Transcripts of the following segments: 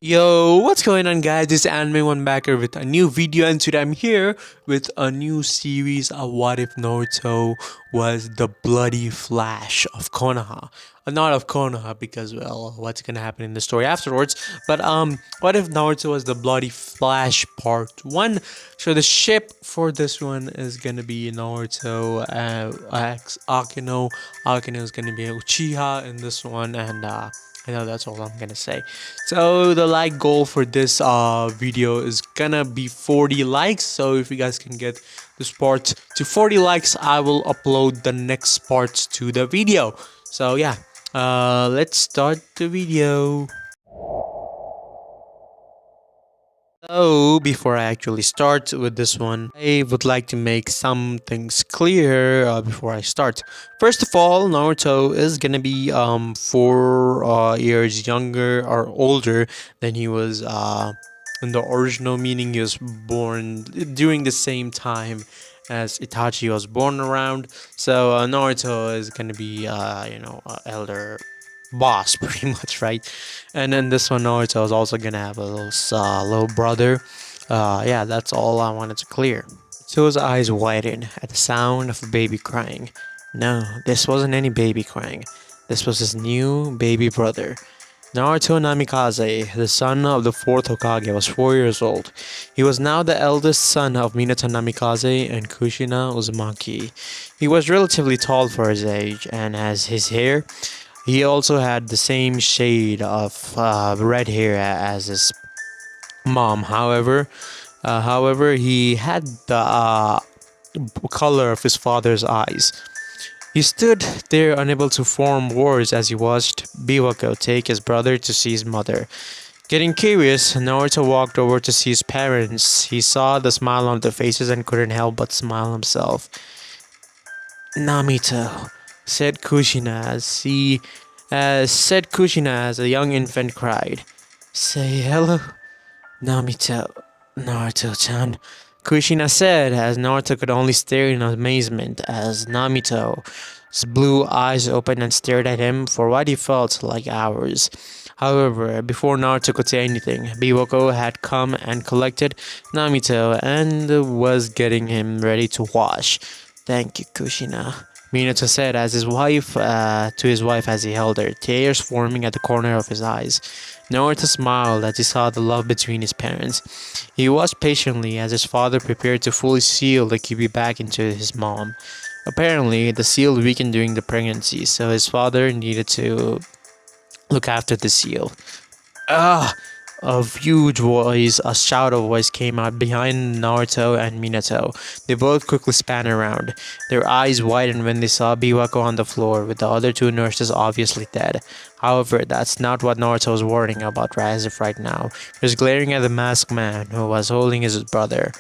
Yo, what's going on guys? This is Anime One Backer with a new video, and today I'm here with a new series of What If Naruto was the bloody flash of Konoha. Not of Konoha because well, what's gonna happen in the story afterwards, but what if Naruto was the bloody flash part 1? So the ship for this one is gonna be Naruto, Akino. Akino is gonna be Uchiha in this one, and I know that's all I'm gonna say. So the like goal for this video is gonna be 40 likes. So if you guys can get this part to 40 likes, I will upload the next parts to the video. So yeah, let's start the video. So, before I actually start with this one, I would like to make some things clear before I start. First of all, Naruto is gonna be 4 years younger or older than he was in the original, meaning he was born during the same time as Itachi was born around. So Naruto is gonna be elder boss pretty much, right? And then this one Naruto is also gonna have a little brother. Yeah, that's all I wanted to clear. So his eyes widened at the sound of a baby crying. No, this wasn't any baby crying. This was his new baby brother. Naruto Namikaze, the son of the fourth Hokage, was 4 years old. He was now the eldest son of Minato Namikaze and Kushina Uzumaki. He was relatively tall for his age, and as his hair, he also had the same shade of red hair as his mom. However, he had the color of his father's eyes. He stood there unable to form words as he watched Biwako take his brother to see his mother. Getting curious, Naruto walked over to see his parents. He saw the smile on their faces and couldn't help but smile himself. Namito, said Kushina as a young infant cried. Say hello, Namito, Naruto-chan. Kushina said as Naruto could only stare in amazement as Namito's blue eyes opened and stared at him for what he felt like hours. However, before Naruto could say anything, Biwako had come and collected Namito and was getting him ready to wash. Thank you, Kushina, Minato said as to his wife as he held her, tears forming at the corner of his eyes. Naruto smiled as he saw the love between his parents. He watched patiently as his father prepared to fully seal the Kyuubi back into his mom. Apparently, the seal weakened during the pregnancy, so his father needed to look after the seal. Ah! A huge voice, a shout of voice came out behind Naruto and Minato. They both quickly span around. Their eyes widened when they saw Biwako on the floor, with the other two nurses obviously dead. However, that's not what Naruto was worrying about as of right now. He was glaring at the masked man who was holding his brother.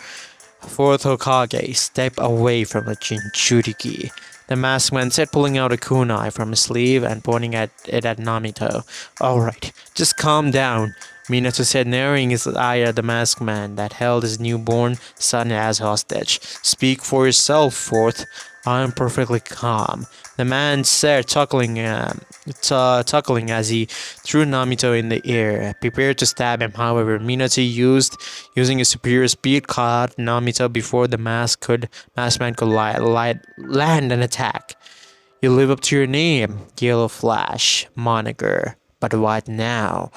Fourth Hokage, step away from the Jinchuriki, the masked man said, pulling out a kunai from his sleeve and pointing it at Namito. Alright, just calm down, Minato said, narrowing his eye at the masked man that held his newborn son as hostage. Speak for yourself, Fourth. I am perfectly calm, the man said, chuckling as he threw Namito in the air, prepared to stab him. However, Minato using his superior speed, caught Namito before the masked man could land an attack. You live up to your name, Yellow Flash, moniker. But what now?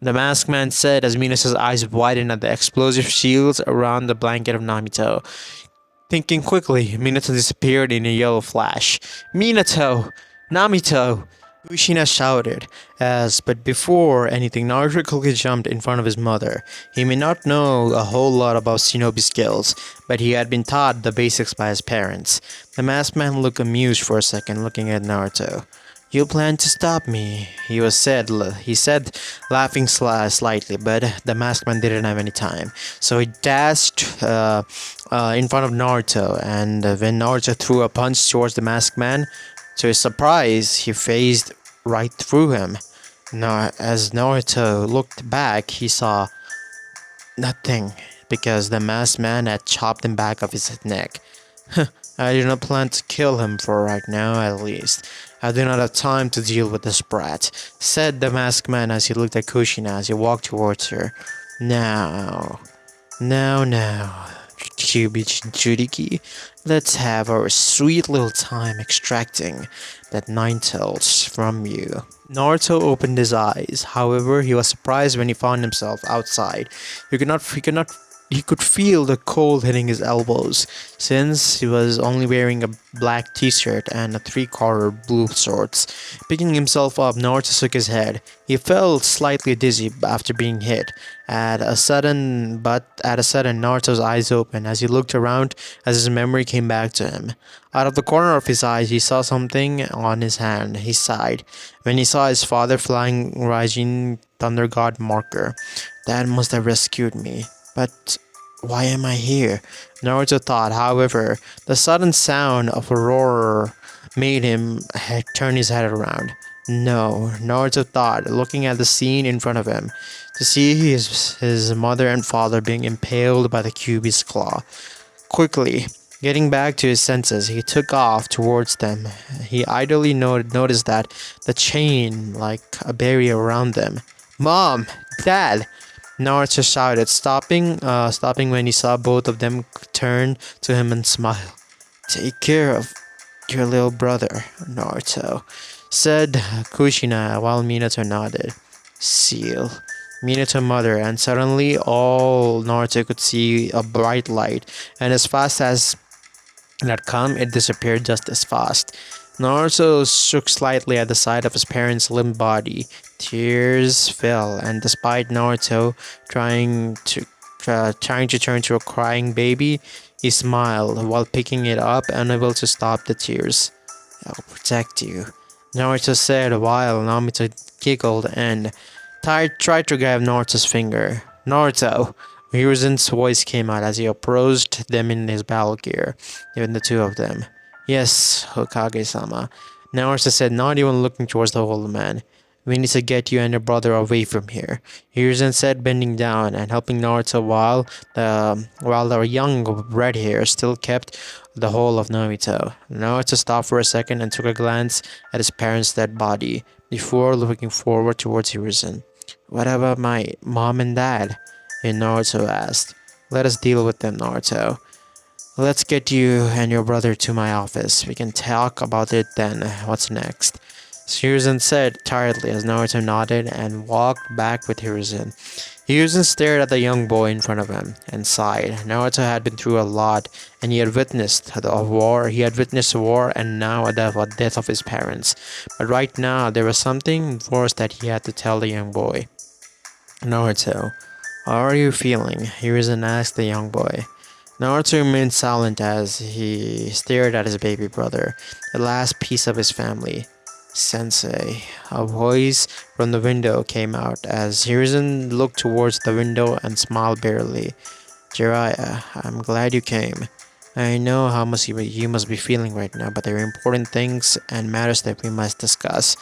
The masked man said as Minato's eyes widened at the explosive shields around the blanket of Namito. Thinking quickly, Minato disappeared in a yellow flash. Minato! Namito! Kushina shouted, but before anything, Naruto quickly jumped in front of his mother. He may not know a whole lot about shinobi skills, but he had been taught the basics by his parents. The masked man looked amused for a second, looking at Naruto. You plan to stop me, he said, laughing slightly, but the masked man didn't have any time. So he dashed in front of Naruto, and when Naruto threw a punch towards the masked man, to his surprise, he phased right through him. As Naruto looked back, he saw nothing, because the masked man had chopped him back of his neck. I do not plan to kill him for right now, at least. I do not have time to deal with this brat, said the masked man as he looked at Kushina as he walked towards her. Now, now, Kyubi Juriki, let's have our sweet little time extracting that nine tails from you. Naruto opened his eyes. However, he was surprised when he found himself outside. He could feel the cold hitting his elbows, since he was only wearing a black t-shirt and a three-quarter blue shorts. Picking himself up, Naruto shook his head. He felt slightly dizzy after being hit. At a sudden, Naruto's eyes opened as he looked around as his memory came back to him. Out of the corner of his eyes, he saw something on his hand. He sighed when he saw his father flying Raijin Thunder God marker. Dad must have rescued me. But why am I here? Naruto thought. However, the sudden sound of a roar made him turn his head around. No, Naruto thought, looking at the scene in front of him, to see his mother and father being impaled by the Kyuubi's claw. Quickly, getting back to his senses, he took off towards them. He idly noticed that the chain like a barrier around them. Mom! Dad! Naruto shouted, stopping when he saw both of them turn to him and smile. Take care of your little brother, Naruto, said Kushina while Minato nodded. Seal. Minato muttered, and suddenly all Naruto could see a bright light, and as fast as it had come, it disappeared just as fast. Naruto shook slightly at the sight of his parents' limp body. Tears fell, and despite Naruto trying to turn to a crying baby, he smiled while picking it up, unable to stop the tears. I'll protect you, Naruto said while Naruto giggled and tried to grab Naruto's finger. Naruto! Hiruzen's voice came out as he approached them in his battle gear, even the two of them. Yes, Hokage-sama, Naruto said, not even looking towards the old man. We need to get you and your brother away from here, Hiruzen said, bending down and helping Naruto while the young red hair still kept the whole of Naruto. Naruto stopped for a second and took a glance at his parents' dead body before looking forward towards Hiruzen. What about my mom and dad? Naruto asked. Let us deal with them, Naruto. Let's get you and your brother to my office. We can talk about it then. What's next? Hiruzen said tiredly as Naruto nodded and walked back with Hiruzen. Hiruzen stared at the young boy in front of him and sighed. Naruto had been through a lot, and he had witnessed a war. He had witnessed a war and now a death of his parents. But right now, there was something worse that he had to tell the young boy. Naruto, how are you feeling? Hiruzen asked the young boy. Naruto remained silent as he stared at his baby brother, the last piece of his family. Sensei. A voice from the window came out as Hiruzen looked towards the window and smiled barely. Jiraiya, I'm glad you came. I know how much you must be feeling right now, but there are important things and matters that we must discuss.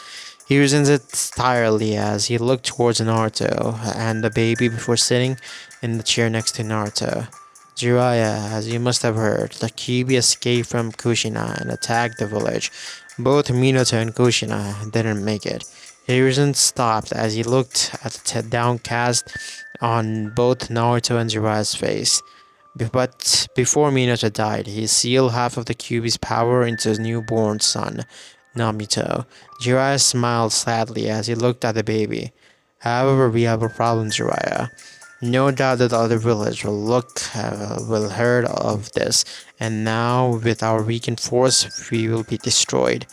Hiruzen said tiredly as he looked towards Naruto and the baby before sitting in the chair next to Naruto. Jiraiya, as you must have heard, the Kyuubi escaped from Kushina and attacked the village. Both Minato and Kushina didn't make it. Hiruzen stopped as he looked at the downcast on both Naruto and Jiraiya's face. But before Minato died, he sealed half of the Kyuubi's power into his newborn son, Naruto. Jiraiya smiled sadly as he looked at the baby. However, we have a problem, Jiraiya. No doubt that the other village will heard of this, and now with our weakened force, we will be destroyed.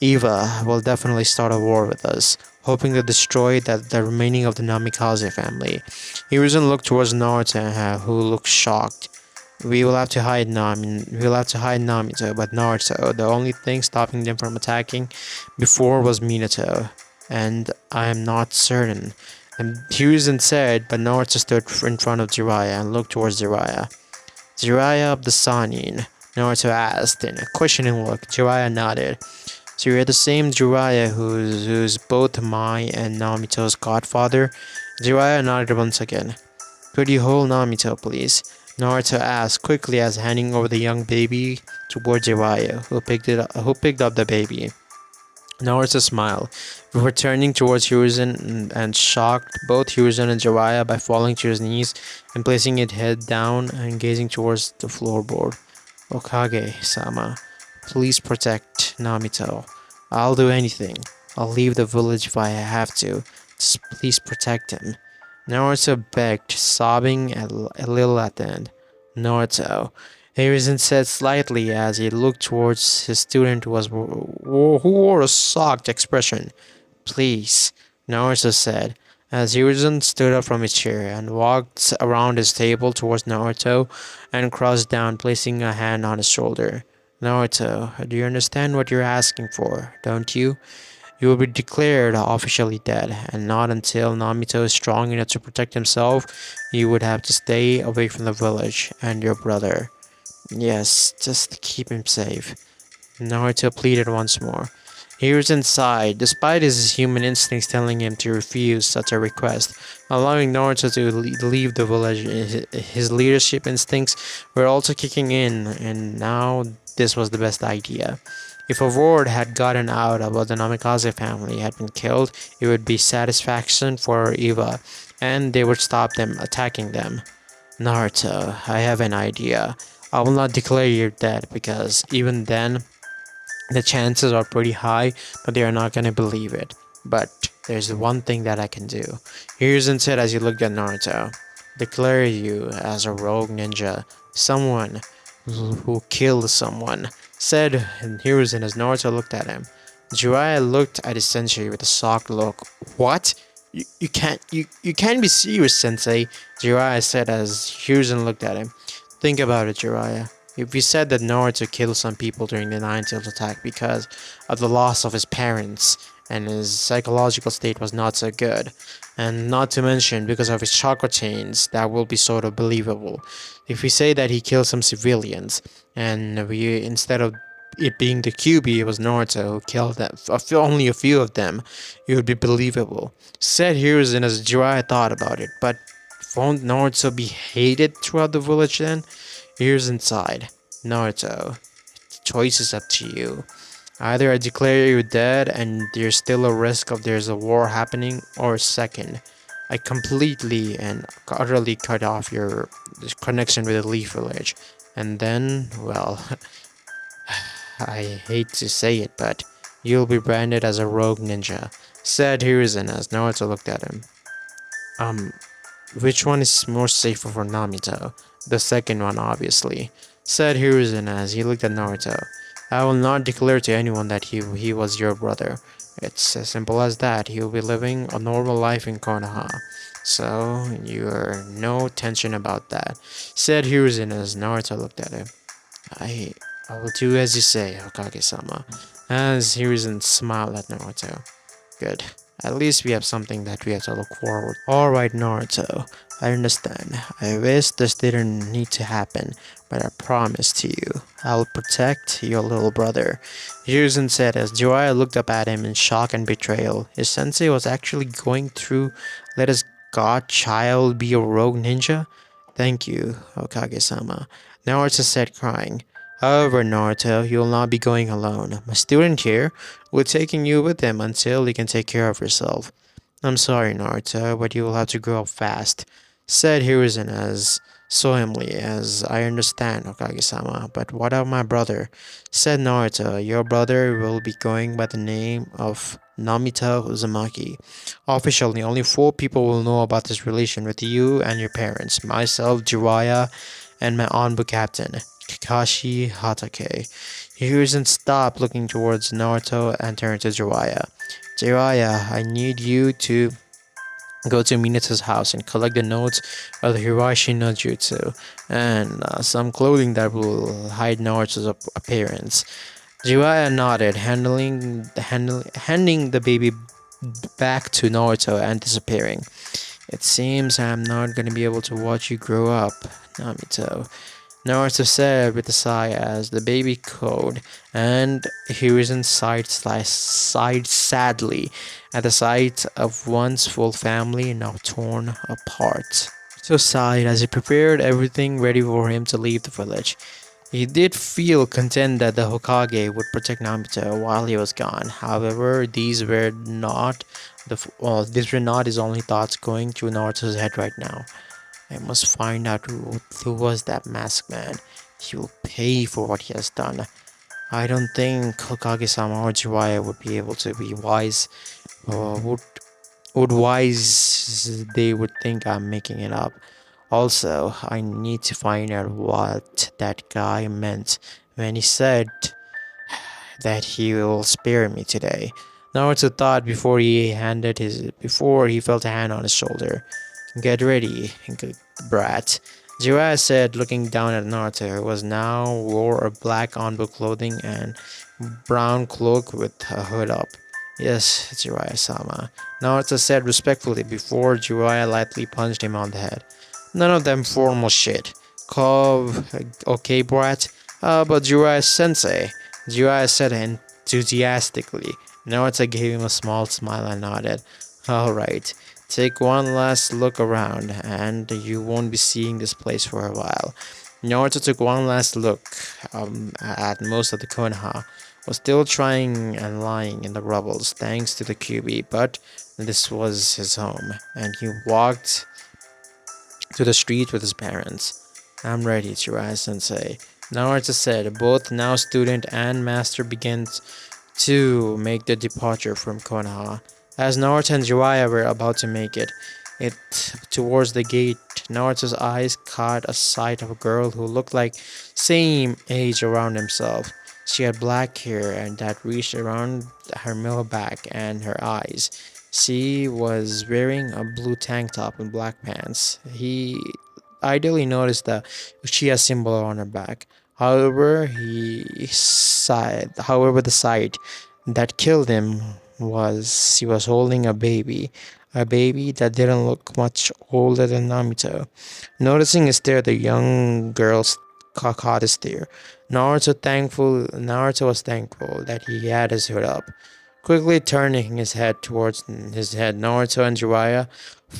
Eva will definitely start a war with us, hoping to destroy the remaining of the Namikaze family. Hiruzen looked towards Naruto, who looked shocked. We will have to hide Naruto, but Naruto, the only thing stopping them from attacking before was Minato, and I am not certain. And Hiruzen said, but Naruto stood in front of Jiraiya and looked towards Jiraiya. Jiraiya of the Sannin, Naruto asked in a questioning look. Jiraiya nodded. So you're the same Jiraiya who's both my and Namito's godfather? Jiraiya nodded once again. Could you hold Namito, please? Naruto asked quickly as handing over the young baby toward Jiraiya, who picked up the baby. Naruto smiled, before turning towards Hiruzen and shocked both Hiruzen and Jiraiya by falling to his knees and placing his head down and gazing towards the floorboard. Okage-sama, please protect Namito. I'll do anything. I'll leave the village if I have to. Just please protect him. Naruto begged, sobbing a little at the end. Naruto. Harrison said slightly as he looked towards his student who wore a shocked expression. Please, Naruto said, as Harrison stood up from his chair and walked around his table towards Naruto and crossed down, placing a hand on his shoulder. Naruto, do you understand what you're asking for, don't you? You will be declared officially dead, and not until Namito is strong enough to protect himself, you would have to stay away from the village and your brother. Yes, just keep him safe. Naruto pleaded once more. He was inside, despite his human instincts telling him to refuse such a request. Allowing Naruto to leave the village, his leadership instincts were also kicking in, and now this was the best idea. If a word had gotten out about the Namikaze family had been killed, it would be satisfaction for Eva, and they would stop them attacking them. Naruto, I have an idea. I will not declare you dead because even then, the chances are pretty high that they are not going to believe it. But there's one thing that I can do. Hiruzen said as he looked at Naruto. Declare you as a rogue ninja. Someone who killed someone. Said Hiruzen as Naruto looked at him. Jiraiya looked at his sensei with a shocked look. What? You can't be serious, sensei, Jiraiya said as Hiruzen looked at him. Think about it, Jiraiya. If you said that Naruto killed some people during the Nine-Tailed attack because of the loss of his parents and his psychological state was not so good, and not to mention because of his chakra chains, that will be sort of believable. If we say that he killed some civilians, and instead of it being the QB, it was Naruto who killed them, only a few of them, it would be believable. Said Hiruzen as Jiraiya thought about it, but won't Naruto be hated throughout the village then? Here's inside. Naruto, the choice is up to you. Either I declare you dead and there's still a risk of there's a war happening, or second, I completely and utterly cut off your connection with the Leaf Village. And then, well, I hate to say it, but you'll be branded as a rogue ninja, said Hiruzen as Naruto looked at him. Which one is more safer for Namito? The second one, obviously, said Hiruzen as he looked at Naruto. I will not declare to anyone that he was your brother. It's as simple as that. He will be living a normal life in Konoha. So, you're no tension about that, said Hiruzen as Naruto looked at him. I will do as you say, Hokage-sama, as Hiruzen smiled at Naruto. Good. At least we have something that we have to look forward. Alright, Naruto. I understand. I wish this didn't need to happen, but I promise to you, I'll protect your little brother. Hiruzen said as Jiraiya looked up at him in shock and betrayal. His sensei was actually going through let his godchild be a rogue ninja? Thank you, Hokage-sama, Naruto said, crying. However, Naruto, you will not be going alone. My student here will be taking you with him until you can take care of yourself. I'm sorry, Naruto, but you will have to grow up fast, said Hiruzen as solemnly as I understand, Hokage-sama. But what of my brother? Said Naruto. Your brother will be going by the name of Namito Uzumaki. Officially, only 4 people will know about this relation with you and your parents. Myself, Jiraiya, and my Anbu captain, Kakashi Hatake. Hiruzen stopped looking towards Naruto and turned to Jiraiya. Jiraiya, I need you to go to Minato's house and collect the notes of the Hirashi no Jutsu and some clothing that will hide Naruto's appearance. Jiraiya nodded, handing the baby back to Naruto and disappearing. It seems I'm not going to be able to watch you grow up, Namito, Naruto said with a sigh as the baby crowed, and Hiruzen sighed sadly at the sight of one's full family now torn apart. So sighed as he prepared everything ready for him to leave the village. He did feel content that the Hokage would protect Naruto while he was gone. However, these were not his only thoughts going through Naruto's head right now. I must find out who was that masked man. He will pay for what he has done. I don't think Hokage-sama or Jiraiya would be able to be wise. Would wise they would think I'm making it up. Also, I need to find out what that guy meant when he said that he will spare me today. Naruto thought before he felt a hand on his shoulder. Get ready, good brat. Jiraiya said, looking down at Naruto, who was now wore a black onbu clothing and brown cloak with a hood up. Yes, Jiraiya-sama, Naruto said respectfully before Jiraiya lightly punched him on the head. None of them formal shit. Okay, brat. But Jiraiya-sensei, Jiraiya said enthusiastically. Naruto gave him a small smile and nodded. Alright, take one last look around, and you won't be seeing this place for a while. Naruto took one last look at most of the Konoha, was still trying and lying in the rubbles thanks to the QB, but this was his home, and he walked to the street with his parents. I'm ready, Jiraiya sensei. Naruto said. Both now student and master began to make the departure from Konoha. As Naruto and Jiraiya were about to make it towards the gate, Naruto's eyes caught a sight of a girl who looked like same age around himself. She had black hair and that reached around her middle back and her eyes. She was wearing a blue tank top and black pants. He ideally noticed the Uchiha symbol on her back. However, the sight that killed him was she was holding a baby that didn't look much older than Naruto. Noticing his stare, the young girl caught his stare. Naruto was thankful that he had his hood up. Quickly turning his head towards his head, Naruto and Jiraiya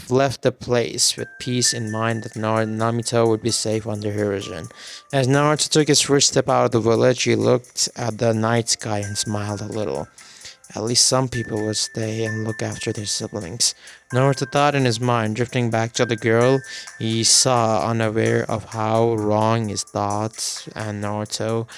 left the place with peace in mind that Naruto would be safe under her vision. As Naruto took his first step out of the village, he looked at the night sky and smiled a little. At least some people would stay and look after their siblings. Naruto thought in his mind, drifting back to the girl he saw, unaware of how wrong his thoughts and Naruto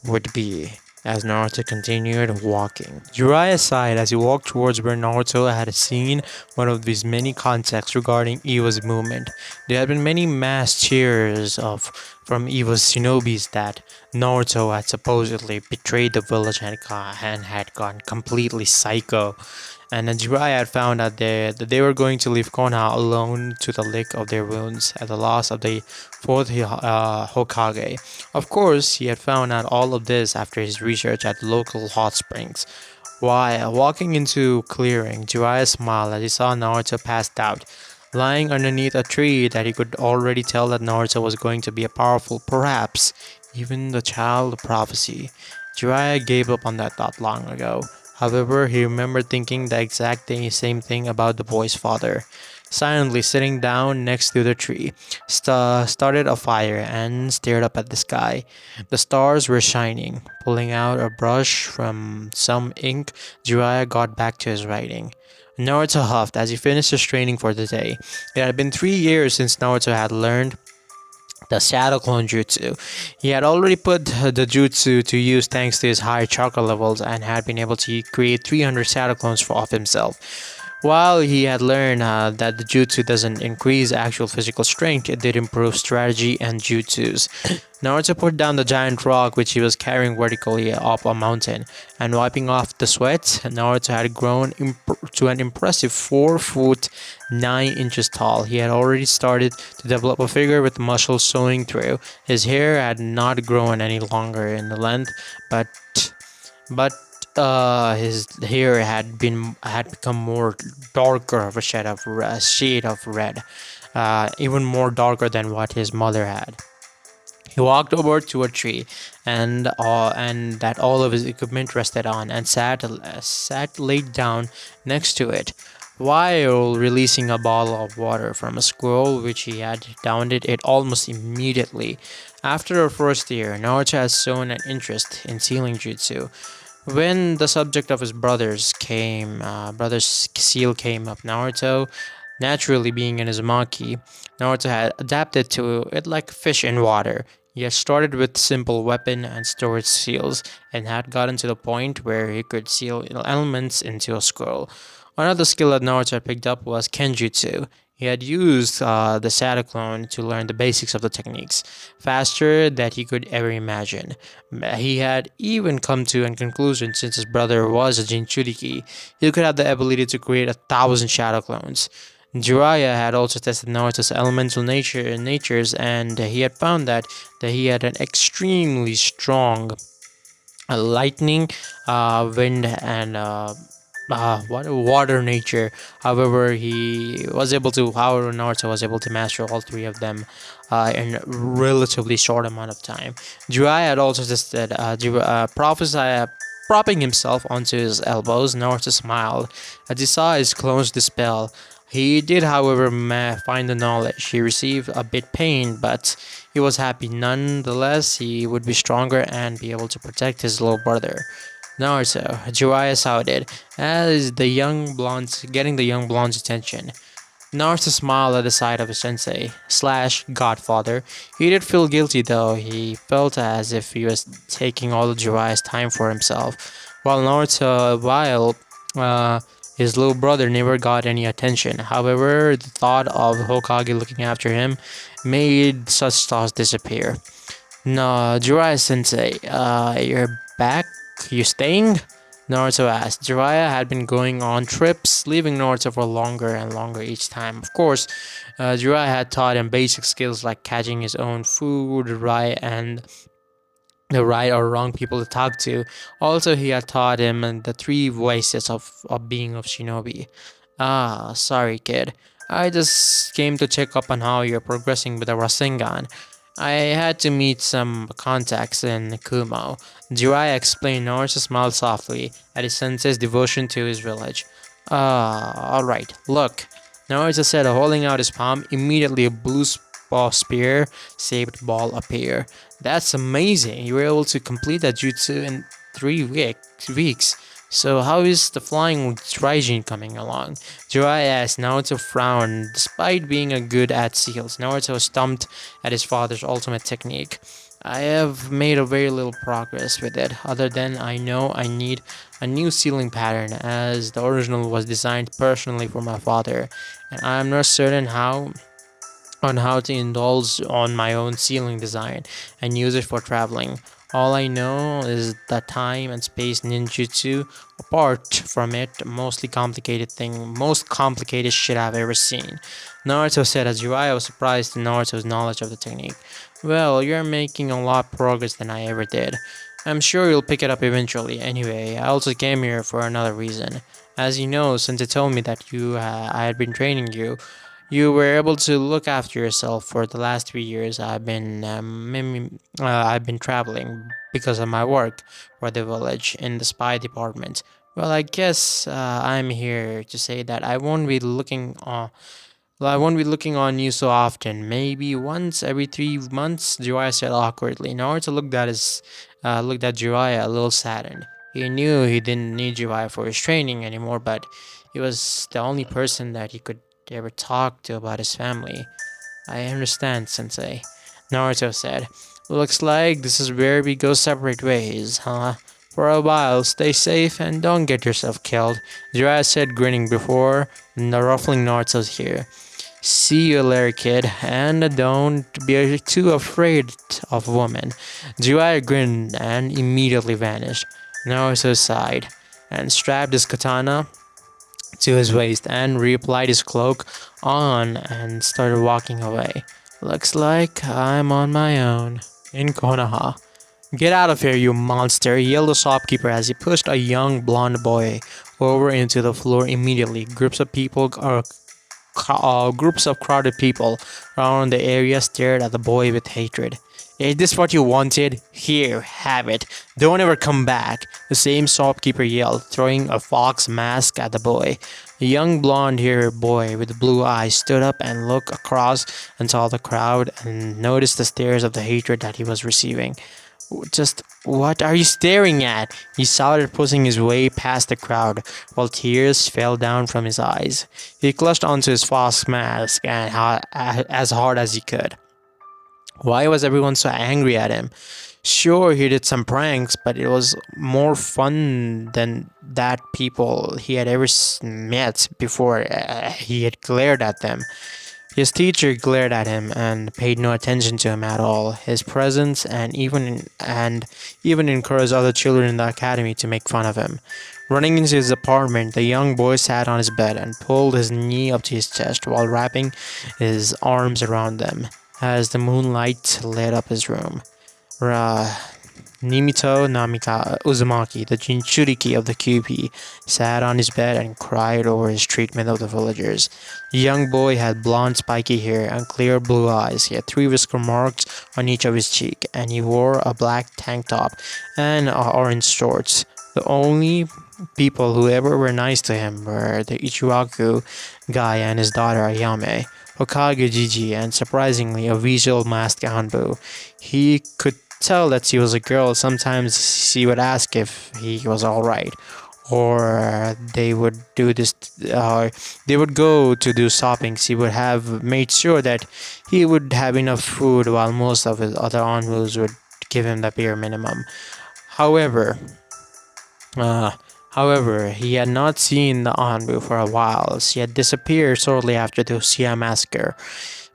would be. As Naruto continued walking, Jiraiya sighed as he walked towards where Naruto had seen one of these many contexts regarding Iwa's movement. There had been many mass cheers from Iwa's shinobis that Naruto had supposedly betrayed the village and had gone completely psycho. And then Jiraiya had found out that they were going to leave Konoha alone to the lick of their wounds at the loss of the fourth Hokage. Of course, he had found out all of this after his research at local hot springs. While walking into clearing, Jiraiya smiled as he saw Naruto passed out, lying underneath a tree that he could already tell that Naruto was going to be a powerful, perhaps even the child of prophecy. Jiraiya gave up on that thought long ago. However, he remembered thinking the same thing about the boy's father. Silently sitting down next to the tree, started a fire and stared up at the sky. The stars were shining. Pulling out a brush from some ink, Jiraiya got back to his writing. Naruto huffed as he finished his training for the day. It had been 3 years since Naruto had learned the Shadow Clone Jutsu. He had already put the jutsu to use thanks to his high chakra levels and had been able to create 300 Shadow Clones of himself. While he had learned that the jutsu doesn't increase actual physical strength, it did improve strategy and jutsus. Naruto put down the giant rock which he was carrying vertically up a mountain, and wiping off the sweat, Naruto had grown to an impressive 4 foot 9 inches tall. He had already started to develop a figure with muscles showing through. His hair had not grown any longer in the length, but his hair had become more darker of a shade of red, even more darker than what his mother had. He walked over to a tree, and that all of his equipment rested on, and sat laid down next to it. While releasing a bottle of water from a squirrel which he had downed it almost immediately. After our first year, Naruto has shown an interest in sealing jutsu. When the subject of his brother's seal came up, Naruto, naturally being an Uzumaki, Naruto had adapted to it like fish in water. He had started with simple weapon and storage seals, and had gotten to the point where he could seal elements into a scroll. Another skill that Naruto picked up was Kenjutsu. He had used the Shadow Clone to learn the basics of the techniques, faster than he could ever imagine. He had even come to a conclusion since his brother was a Jinchuriki, he could have the ability to create 1,000 Shadow Clones. Jiraiya had also tested Naruto's elemental natures, and he had found that he had an extremely strong lightning, wind, and water nature. However, Naruto was able to master all three of them in a relatively short amount of time. Jiraiya had also tested propping himself onto his elbows. Naruto smiled as he saw his clones dispel. He did, however, find the knowledge. He received a bit pain, but he was happy nonetheless. He would be stronger and be able to protect his little brother. Naruto, Jiraiya saw it as getting the young blonde's attention. Naruto smiled at the sight of his sensei slash godfather. He did feel guilty though. He felt as if he was taking all of Jiraiya's time for himself, while his little brother never got any attention. However, the thought of Hokage looking after him made such thoughts disappear. No, Jiraiya sensei, you're back? You staying? Naruto asked. Jiraiya had been going on trips, leaving Naruto for longer and longer each time. Of course, Jiraiya had taught him basic skills like catching his own food, right, and the right or wrong people to talk to. Also, he had taught him the three voices of being of shinobi. Ah, sorry, kid. I just came to check up on how you're progressing with the Rasengan. I had to meet some contacts in Kumo. Jiraiya explained. Naruto smiled softly at his sensei's devotion to his village. Ah, alright, look. Naruto said, holding out his palm. Immediately a blue spear shaped ball appeared. That's amazing. You were able to complete that jutsu in 3 weeks. So how is the flying Raijin coming along? Jiraiya asked. Naruto frowned. Despite being a good at seals, Naruto stumped at his father's ultimate technique. I have made a very little progress with it, other than I know I need a new sealing pattern, as the original was designed personally for my father, and I am not certain how to indulge on my own ceiling design and use it for traveling. All I know is that time and space ninjutsu, apart from it, most complicated shit I've ever seen. Naruto said as Jiraiya was surprised at Naruto's knowledge of the technique. Well, you're making a lot of progress than I ever did. I'm sure you'll pick it up eventually. Anyway, I also came here for another reason. As you know, since you told me that I had been training you, you were able to look after yourself for the last 3 years. I've been traveling because of my work for the village in the spy department. Well, I guess I'm here to say that I won't be looking on you so often. Maybe once every 3 months, Jiraiya said awkwardly. Naruto looked at Jiraiya a little saddened. He knew he didn't need Jiraiya for his training anymore, but he was the only person that he could ever talk to about his family. I understand, Sensei, Naruto said. Looks like this is where we go separate ways, huh? For a while, stay safe and don't get yourself killed, Jiraiya said, grinning before ruffling Naruto's hair. See you later, kid, and don't be too afraid of women. Jiraiya grinned and immediately vanished. Naruto sighed and strapped his katana to his waist and reapplied his cloak on and started walking away. Looks like I'm on my own in Konoha. Get out of here, you monster, yelled the shopkeeper as he pushed a young blonde boy over into the floor immediately. Groups of crowded people around the area stared at the boy with hatred. Is this what you wanted? Here, have it. Don't ever come back. The same shopkeeper yelled, throwing a fox mask at the boy. A young blonde-haired boy with blue eyes stood up and looked across and saw the crowd and noticed the stares of the hatred that he was receiving. Just what are you staring at? He shouted, pushing his way past the crowd, while tears fell down from his eyes. He clutched onto his fox mask and as hard as he could. Why was everyone so angry at him? Sure, he did some pranks, but it was more fun than that people he had ever met before he had glared at them. His teacher glared at him and paid no attention to him at all. His presence and even encouraged other children in the academy to make fun of him. Running into his apartment, the young boy sat on his bed and pulled his knee up to his chest while wrapping his arms around them as the moonlight lit up his room. Ra Nimito Namika Uzumaki, the Jinchuriki of the QP, sat on his bed and cried over his treatment of the villagers. The young boy had blonde spiky hair and clear blue eyes. He had 3 whisker marks on each of his cheek, and he wore a black tank top and orange shorts. The only people who ever were nice to him were the Ichiraku guy and his daughter Ayame, Hokage Jiji, and surprisingly a visual masked Anbu. He could tell that she was a girl. Sometimes she would ask if he was alright, or they would do this. They would go to do shopping. She would have made sure that he would have enough food, while most of his other Anbus would give him the bare minimum. However, uh, However, he had not seen the Anbu for a while. She had disappeared shortly after the Uchiha massacre.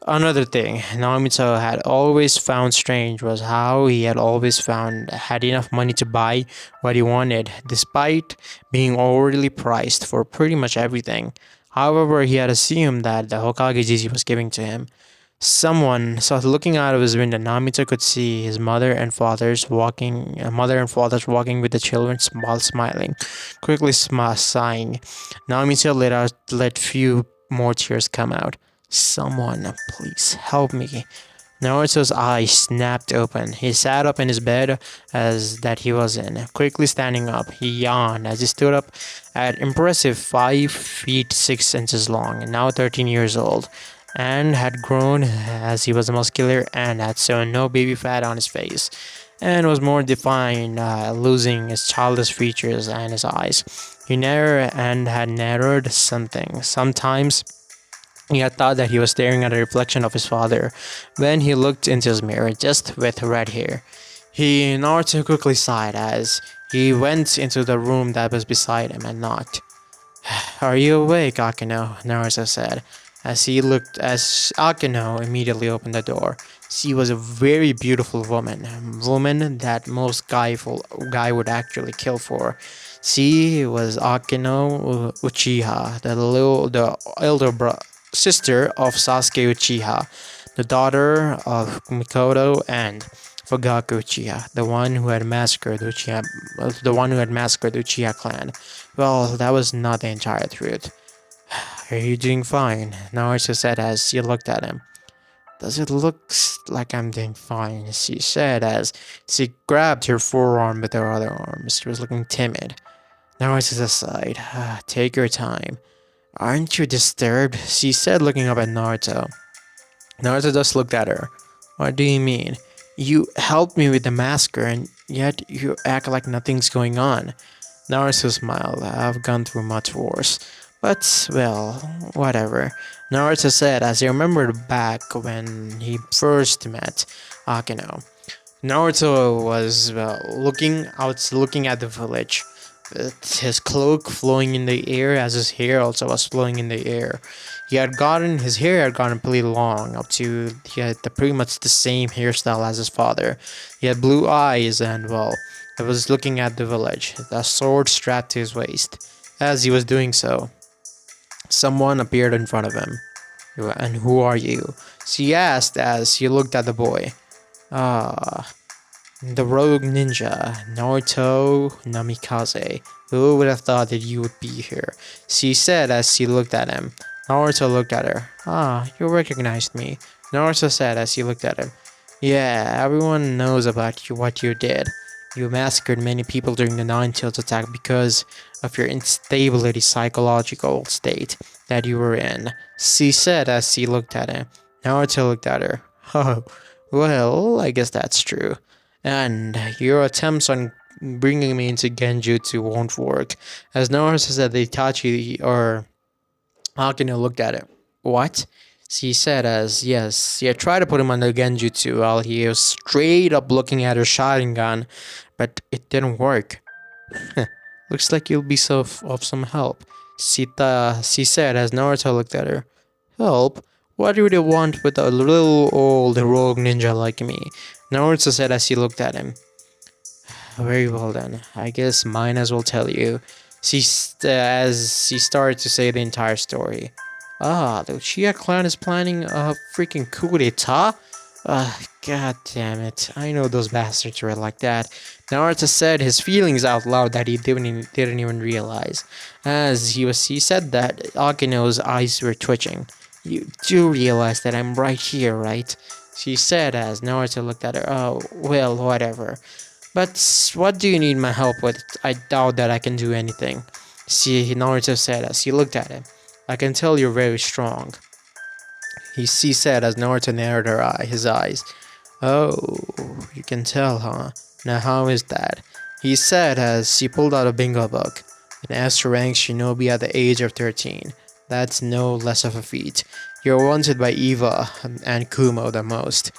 Another thing Naomito had always found strange was how he had always had enough money to buy what he wanted, despite being overly priced for pretty much everything. However, he had assumed that the Hokage Jiji was giving to him. Someone so looking out of his window, Namito could see his mother and fathers walking with the children while smiling, quickly sighing. Namito let few more tears come out. Someone, please help me. Naruto's eyes snapped open. He sat up in his bed as that he was in. Quickly standing up, he yawned as he stood up at impressive 5 feet 6 inches long, now 13 years old, and had grown as he was muscular and had shown no baby fat on his face, and was more defined, losing his childish features and his eyes. He had narrowed something. Sometimes he had thought that he was staring at a reflection of his father when he looked into his mirror, just with red hair. Naruto quickly sighed as he went into the room that was beside him and knocked. "Are you awake, Akino?" Naruto said, as Akino immediately opened the door. She was a very beautiful woman that most guy would actually kill for. She was Akino Uchiha, the elder sister of Sasuke Uchiha, the daughter of Mikoto and Fugaku Uchiha, the one who had massacred the Uchiha clan. Well, that was not the entire truth. "Are you doing fine?" Naruto said as she looked at him. "Does it look like I'm doing fine?" she said as she grabbed her forearm with her other arm. She was looking timid. Naruto sighed. "Take your time. Aren't you disturbed?" she said, looking up at Naruto. Naruto just looked at her. "What do you mean? You helped me with the massacre, and yet you act like nothing's going on." Naruto smiled. "I've gone through much worse. But, well, whatever," Naruto said as he remembered back when he first met Akino. Naruto was looking at the village, with his cloak flowing in the air as his hair also was flowing in the air. His hair had gotten pretty long, he had pretty much the same hairstyle as his father. He had blue eyes and, well, he was looking at the village, the sword strapped to his waist. As he was doing so, someone appeared in front of him. "And who are you?" she asked as she looked at the boy. "Ah, the rogue ninja, Naruto Namikaze. Who would have thought that you would be here?" she said as she looked at him. Naruto looked at her. "Ah, you recognized me," Naruto said as he looked at him. Yeah, everyone knows about you what you did. You massacred many people during the Nine-Tails attack because of your instability psychological state that you were in. She said as she looked at him. Naruto looked at her. Oh, well, I guess that's true. And your attempts on bringing me into Genjutsu won't work. As Naruto said, the Itachi or Akino looked at it. What? She said as, yes, she had tried to put him under Genjutsu while he was straight up looking at her Sharingan, but it didn't work. Looks like you'll be of some help. She said as Naruto looked at her. Help? What do they want with a little old rogue ninja like me? Naruto said as he looked at him. Very well then. I guess mine as will tell you. As she started to say the entire story. Ah, the Uchiha clan is planning a freaking coup d'etat? God damn it. I know those bastards were like that. Naruto said his feelings out loud that he didn't even realize. As he said that, Akino's eyes were twitching. You do realize that I'm right here, right? She said as Naruto looked at her. Oh, well, whatever. But what do you need my help with? I doubt that I can do anything. See, Naruto said as he looked at him. I can tell you're very strong. She said as Naruto narrowed his eyes. Oh, you can tell, huh? Now how is that? He said as he pulled out a bingo book. An S rank shinobi at the age of 13. That's no less of a feat. You're wanted by Eva and Kumo the most.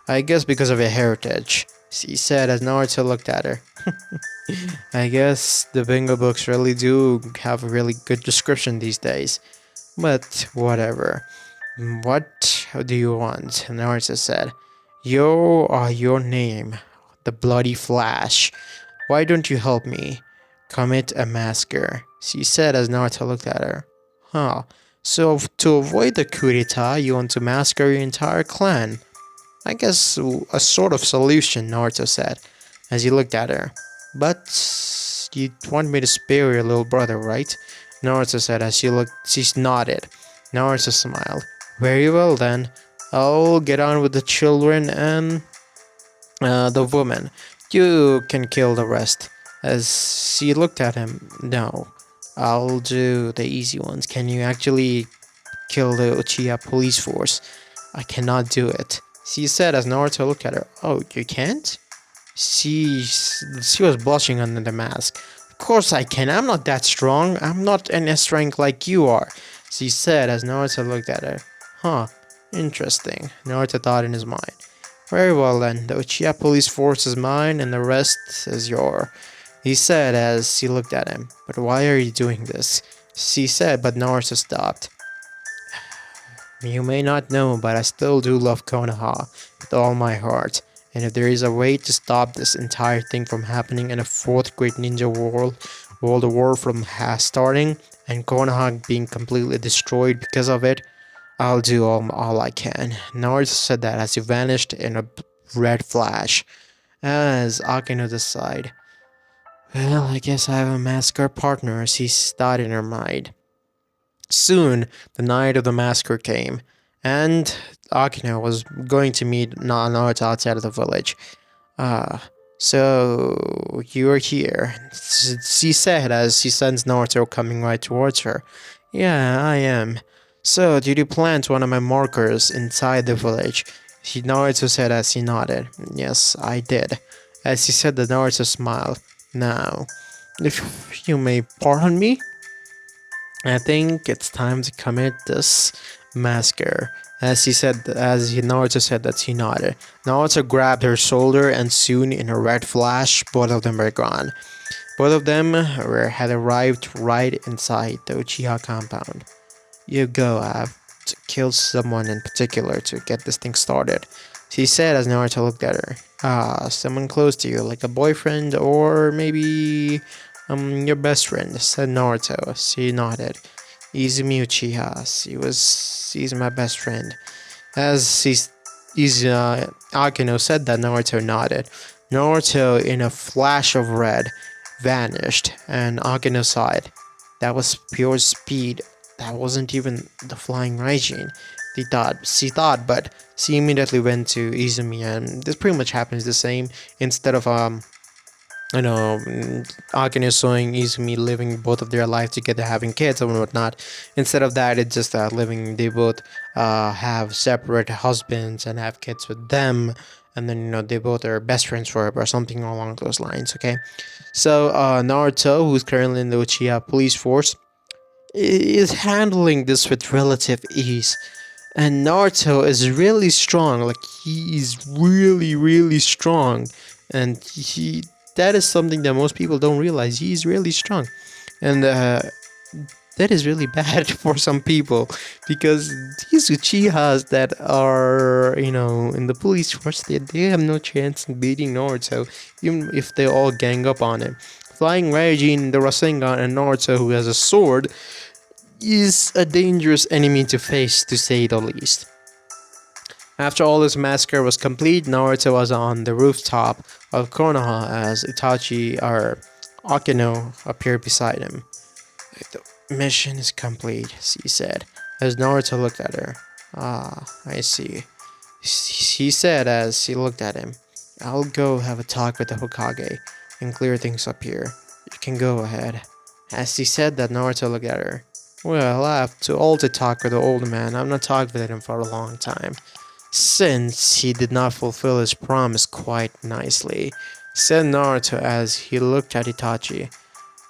I guess because of your heritage. She said as Naruto looked at her. I guess the bingo books really do have a really good description these days. But whatever. What do you want? Naruto said. You are your name. The Bloody Flash. Why don't you help me commit a massacre? She said as Naruto looked at her. Huh. So to avoid the coup d'etat, you want to massacre your entire clan? I guess a sort of solution, Naruto said, as he looked at her. But you want me to spare your little brother, right? Naruto said as she nodded. Naruto smiled. Very well then. I'll get on with the children and the woman. You can kill the rest. As she looked at him, no. I'll do the easy ones. Can you actually kill the Uchiha police force? I cannot do it. She said as Naruto looked at her. Oh, you can't? She was blushing under the mask. Of course I can. I'm not that strong. I'm not an S rank like you are. She said as Naruto looked at her. Huh. Interesting. Naruto thought in his mind. Very well then. The Uchiha police force is mine and the rest is yours. He said as he looked at him. But why are you doing this? She said, but Naruto stopped. You may not know, but I still do love Konoha with all my heart. And if there is a way to stop this entire thing from happening in a fourth great ninja world war from starting, and Konoha being completely destroyed because of it, I'll do all I can. Naruto said that as he vanished in a red flash. As Akino decided, well, I guess I have a massacre partner, she thought in her mind. Soon, the night of the massacre came, and Akino was going to meet Naruto outside of the village. So you're here, she said as she sensed Naruto coming right towards her. Yeah, I am. So, did you plant one of my markers inside the village? Naruto said as he nodded. Yes, I did. As he said, the Naruto smiled. Now, if you may pardon me, I think it's time to commit this massacre. Naruto said that he nodded. Naruto grabbed her shoulder and soon in a red flash, both of them were gone. Both of them had arrived right inside the Uchiha compound. You go, I have to kill someone in particular to get this thing started, she said as Naruto looked at her. Someone close to you, like a boyfriend or maybe your best friend, said Naruto. She nodded. Izumi Uchiha. She's my best friend. As Akino said that, Naruto nodded. Naruto, in a flash of red, vanished, and Akino sighed. That was pure speed. That wasn't even the flying Raijin. She thought, but she immediately went to Izumi, and this pretty much happens the same. Instead of Akane showing Izumi living both of their lives together, having kids and whatnot. Instead of that, it's just living. They both have separate husbands and have kids with them, and then they both are best friends forever, or something along those lines. Okay, so Naruto, who's currently in the Uchiha police force, is handling this with relative ease. And Naruto is really strong. Like, he's really, really strong, and he that is something that most people don't realize. He's really strong, and that is really bad for some people, because these Uchihas that are in the police force, they have no chance in beating Naruto, even if they all gang up on him. Flying Raijin, the Rasengan, and Naruto, who has a sword, is a dangerous enemy to face, to say the least. After all this massacre was complete, Naruto was on the rooftop of Konoha as Itachi or Akino appeared beside him. The mission is complete, she said, as Naruto looked at her. Ah, I see. He said as he looked at him. I'll go have a talk with the Hokage and clear things up here. You can go ahead. As he said that, Naruto looked at her. Well, I have to talk with the old man. I've not talked with him for a long time, since he did not fulfill his promise quite nicely, said Naruto as he looked at Itachi.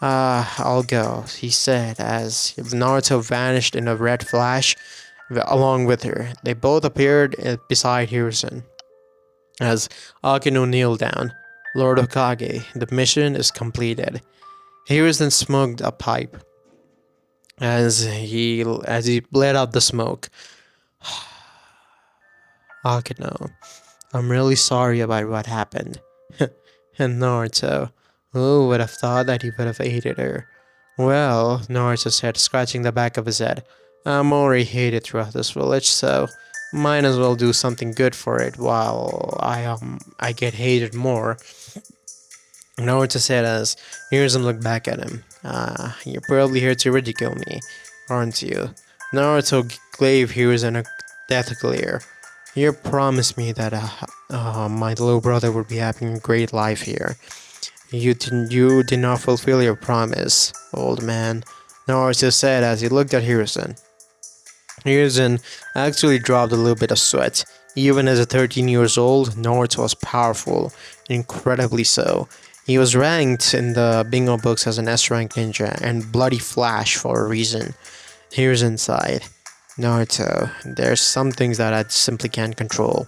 I'll go, he said as Naruto vanished in a red flash along with her. They both appeared beside Hiruzen. As Akino kneeled down, Lord Hokage, the mission is completed. Hiruzen smoked a pipe as he bled out the smoke. Akino, I'm really sorry about what happened. And Naruto, who would have thought that he would have aided her? Well, Naruto said, scratching the back of his head, I'm already hated throughout this village, so might as well do something good for it while I get hated more. Naruto said as Hiruzen looked back at him. You're probably here to ridicule me, aren't you? Naruto gave Hiruzen a death glare. You promised me that my little brother would be having a great life here. You did not fulfill your promise, old man, Naruto said as he looked at Hiruzen. Hiruzen actually dropped a little bit of sweat. Even as a 13 years old, Naruto was powerful, incredibly so. He was ranked in the bingo books as an S-rank ninja and bloody flash for a reason. Hiruzen sighed. Naruto, there's some things that I simply can't control.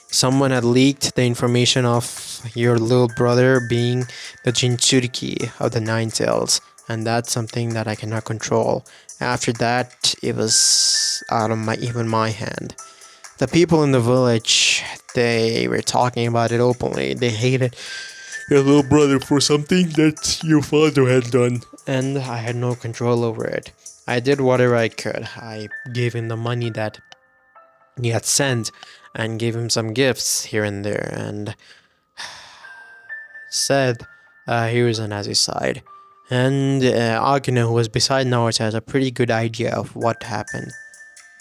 Someone had leaked the information of your little brother being the Jinchuriki of the Nine Tails, and that's something that I cannot control. After that, it was out of my hand. The people in the village, they were talking about it openly. They hated your little brother for something that your father had done, and I had no control over it. I did whatever I could. I gave him the money that he had sent and gave him some gifts here and there, and said Hiruzen as he sighed. And Akino, who was beside Naruto, has a pretty good idea of what happened.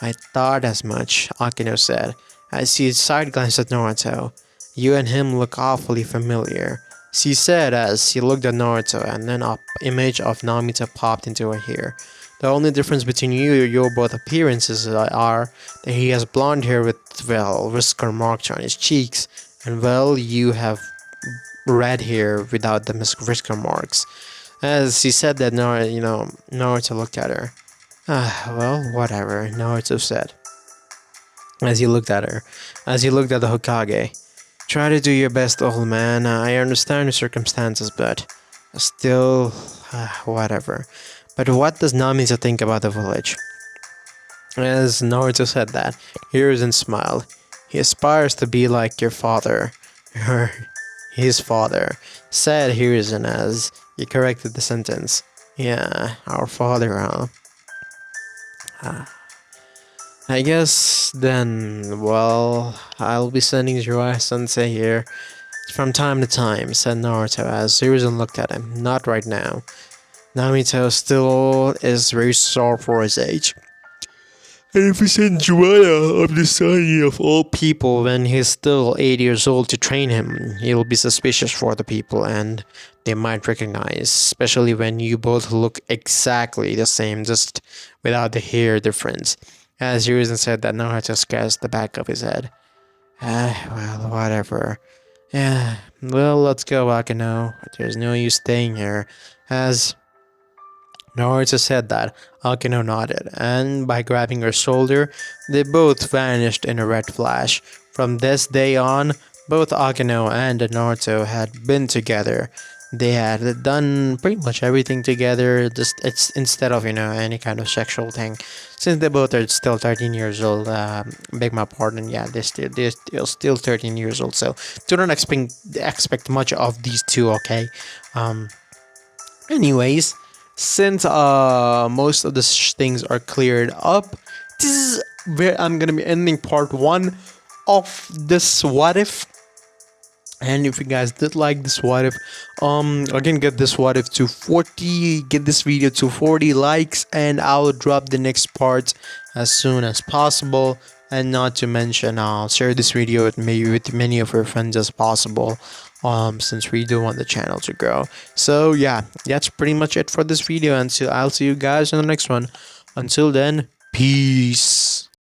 I thought as much, Akino said, as he side glanced at Naruto. You and him look awfully familiar, she said as she looked at Naruto, and then an image of Namita popped into her hair. The only difference between your both appearances are that he has blonde hair with, well, whisker marks on his cheeks, and, well, you have red hair without the whisker marks. As she said that, Naruto looked at her. Well, whatever, Naruto said, as he looked at her, as he looked at the Hokage. Try to do your best, old man. I understand the circumstances, but still, whatever. But what does Namisa think about the village? As Naruto said that, Hiruzen smiled. He aspires to be like your father. His father, said Hiruzen as he corrected the sentence. Yeah, our father, huh? I guess then, well, I'll be sending Jiraiya Sensei here from time to time, said Naruto as Hiruzen looked at him. Not right now. Namito still is very sore for his age. And if we send Jiraiya of the Society of all people when he's still 8 years old to train him, he'll be suspicious for the people and they might recognize, especially when you both look exactly the same, just without the hair difference. As Hiruzen said that Naruto scratched the back of his head. Well, whatever. Yeah, well, let's go, Akino. There's no use staying here. As Naruto said that, Akino nodded, and by grabbing her shoulder, they both vanished in a red flash. From this day on, both Akino and Naruto had been together. They had done pretty much everything together, just it's instead of any kind of sexual thing. Since they both are still 13 years old, beg my pardon, yeah, they're still 13 years old, so do not expect much of these two, okay? Anyways, since most of the things are cleared up, this is where I'm gonna be ending part one of this what if. And if you guys did like this what if, again, get this what if to 40, get this video to 40 likes, and I'll drop the next part as soon as possible. And not to mention, I'll share this video with many of your friends as possible, since we do want the channel to grow. So yeah, that's pretty much it for this video, and so I'll see you guys in the next one. Until then, peace.